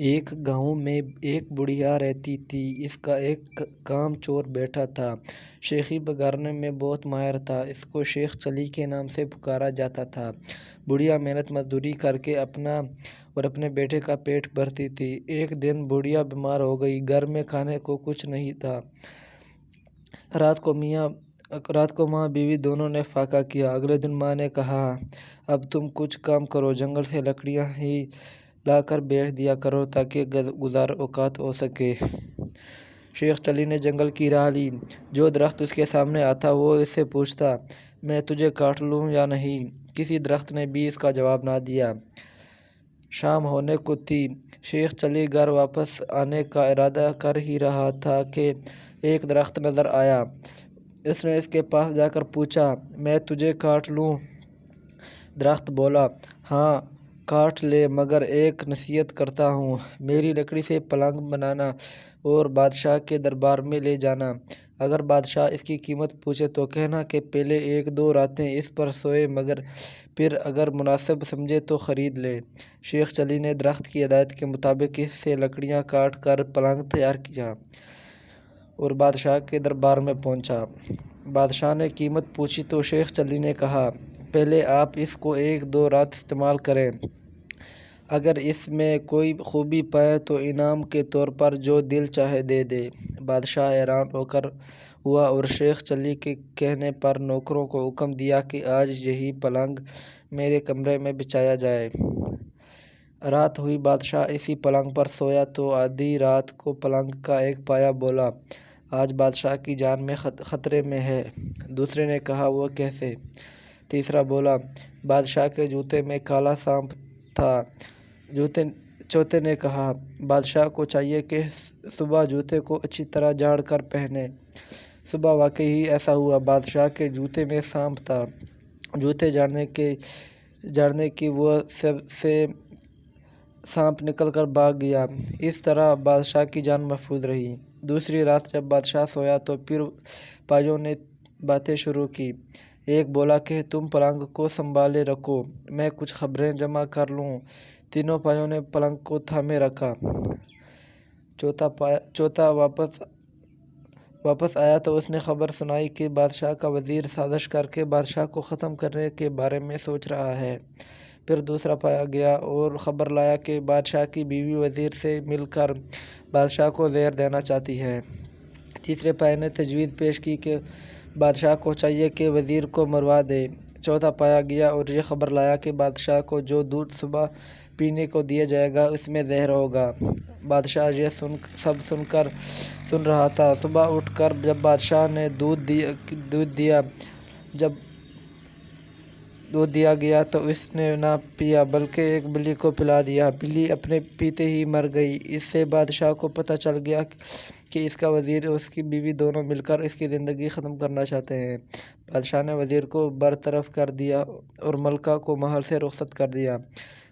ایک گاؤں میں ایک بڑھیا رہتی تھی۔ اس کا ایک کام چور بیٹا تھا۔ شیخی بگاڑنے میں بہت ماہر تھا۔ اس کو شیخ چلی کے نام سے پکارا جاتا تھا۔ بڑھیا محنت مزدوری کر کے اپنا اور اپنے بیٹے کا پیٹ بھرتی تھی۔ ایک دن بڑھیا بیمار ہو گئی۔ گھر میں کھانے کو کچھ نہیں تھا۔ رات کو ماں بیوی دونوں نے فاقہ کیا۔ اگلے دن ماں نے کہا، اب تم کچھ کام کرو، جنگل سے لکڑیاں ہی لا کر بیچ دیا کرو تاکہ گزار اوقات ہو سکے۔ شیخ چلی نے جنگل کی راہ لی۔ جو درخت اس کے سامنے آتا وہ اس سے پوچھتا، میں تجھے کاٹ لوں یا نہیں؟ کسی درخت نے بھی اس کا جواب نہ دیا۔ شام ہونے کو تھی۔ شیخ چلی گھر واپس آنے کا ارادہ کر ہی رہا تھا کہ ایک درخت نظر آیا۔ اس نے اس کے پاس جا کر پوچھا، میں تجھے کاٹ لوں؟ درخت بولا، ہاں کاٹ لے، مگر ایک نصیحت کرتا ہوں، میری لکڑی سے پلنگ بنانا اور بادشاہ کے دربار میں لے جانا۔ اگر بادشاہ اس کی قیمت پوچھے تو کہنا کہ پہلے 1-2 راتیں اس پر سوئے، مگر پھر اگر مناسب سمجھے تو خرید لے۔ شیخ چلی نے درخت کی ہدایت کے مطابق اس سے لکڑیاں کاٹ کر پلنگ تیار کیا اور بادشاہ کے دربار میں پہنچا۔ بادشاہ نے قیمت پوچھی تو شیخ چلی نے کہا، پہلے آپ اس کو 1-2 رات استعمال کریں، اگر اس میں کوئی خوبی پائیں تو انعام کے طور پر جو دل چاہے دے دیں۔ بادشاہ حیران ہوا اور شیخ چلی کے کہنے پر نوکروں کو حکم دیا کہ آج یہی پلنگ میرے کمرے میں بچھایا جائے۔ رات ہوئی، بادشاہ اسی پلنگ پر سویا تو آدھی رات کو پلنگ کا ایک پایا بولا، آج بادشاہ کی جان میں خطرے میں ہے۔ دوسرے نے کہا، وہ کیسے؟ تیسرا بولا، بادشاہ کے جوتے میں کالا سانپ تھا۔ چوتھے نے کہا، بادشاہ کو چاہیے کہ صبح جوتے کو اچھی طرح جھاڑ کر پہنے۔ صبح واقعی ہی ایسا ہوا، بادشاہ کے جوتے میں سانپ تھا۔ جوتے جھاڑنے کی وجہ سے سانپ نکل کر بھاگ گیا۔ اس طرح بادشاہ کی جان محفوظ رہی۔ دوسری رات جب بادشاہ سویا تو پھر پائیوں نے باتیں شروع کی۔ ایک بولا کہ تم پلنگ کو سنبھالے رکھو، میں کچھ خبریں جمع کر لوں۔ تینوں پائیوں نے پلنگ کو تھامے رکھا۔ چوتھا واپس آیا تو اس نے خبر سنائی کہ بادشاہ کا وزیر سازش کر کے بادشاہ کو ختم کرنے کے بارے میں سوچ رہا ہے۔ پھر دوسرا پایا گیا اور خبر لایا کہ بادشاہ کی بیوی وزیر سے مل کر بادشاہ کو زہر دینا چاہتی ہے۔ تیسرے پائے نے تجویز پیش کی کہ بادشاہ کو چاہیے کہ وزیر کو مروا دے۔ چوتھا پایا گیا اور یہ خبر لایا کہ بادشاہ کو جو دودھ صبح پینے کو دیا جائے گا اس میں زہر ہوگا۔ بادشاہ یہ سب سن رہا تھا۔ صبح اٹھ کر جب بادشاہ نے جب دودھ دیا گیا تو اس نے نہ پیا بلکہ ایک بلی کو پلا دیا۔ بلی اپنے پیتے ہی مر گئی۔ اس سے بادشاہ کو پتہ چل گیا کہ اس کا وزیر اور اس کی بیوی دونوں مل کر اس کی زندگی ختم کرنا چاہتے ہیں۔ بادشاہ نے وزیر کو برطرف کر دیا اور ملکہ کو محل سے رخصت کر دیا۔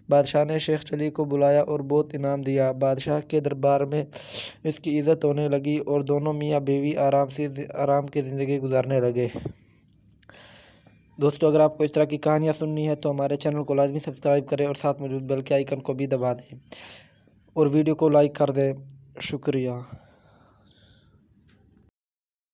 بادشاہ نے شیخ چلی کو بلایا اور بہت انعام دیا۔ بادشاہ کے دربار میں اس کی عزت ہونے لگی اور دونوں میاں بیوی آرام کی زندگی گزارنے لگے۔ دوستو، اگر آپ کو اس طرح کی کہانیاں سننی ہے تو ہمارے چینل کو لازمی سبسکرائب کریں اور ساتھ موجود بیل کے آئیکن کو بھی دبا دیں اور ویڈیو کو لائک کر دیں۔ شکریہ۔